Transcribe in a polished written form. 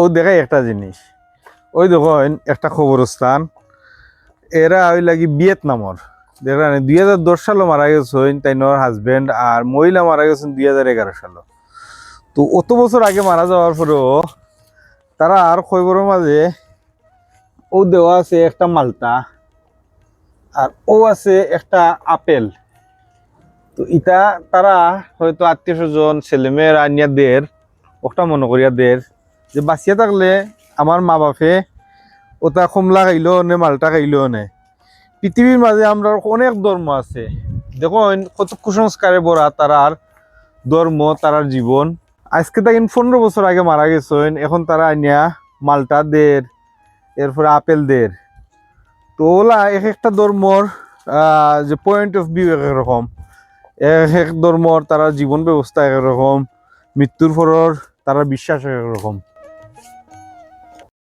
ও দেখাই একটা জিনিস, ওই দেখেন একটা কবরস্থান, এরা ওই লাগি ভিয়েতনামর দেখেন 2010 সালে মারা গেছেন তাইনোর হাজবেন্ড, আর মহিলা মারা গেছেন 2011 সালে। তো অত বছর আগে মারা যাওয়ার পরেও তারা আর খবরের মাঝে ও দেওয়া আছে একটা মালটা, আর ও আছে একটা আপেল। তো ইটা তারা হয়তো আত্মীয় স্বজন ছেলেমেয়ের আনিয়াদের ওটা মনে করিয়া দের যে বাঁচিয়া থাকলে আমার মা বাপে ওটা কমলা খাইলো নে মালটা খাইলো নে। পৃথিবীর মাঝে আমরা অনেক ধর্ম আছে, দেখুন কত কুসংস্কারে ভরা তারার ধর্ম, তারার জীবন। আজকে দেখেন 15 বছর আগে মারা গেছেন, এখন তারা আনিয়া মালটা দের, এরপরে আপেল দের। তো ওলা এক একটা ধর্মর যে পয়েন্ট অফ ভিউ এক রকম, এক এক ধর্মর তারা জীবন ব্যবস্থা এক রকম, মৃত্যুর পরের তারা বিশ্বাস এক রকম।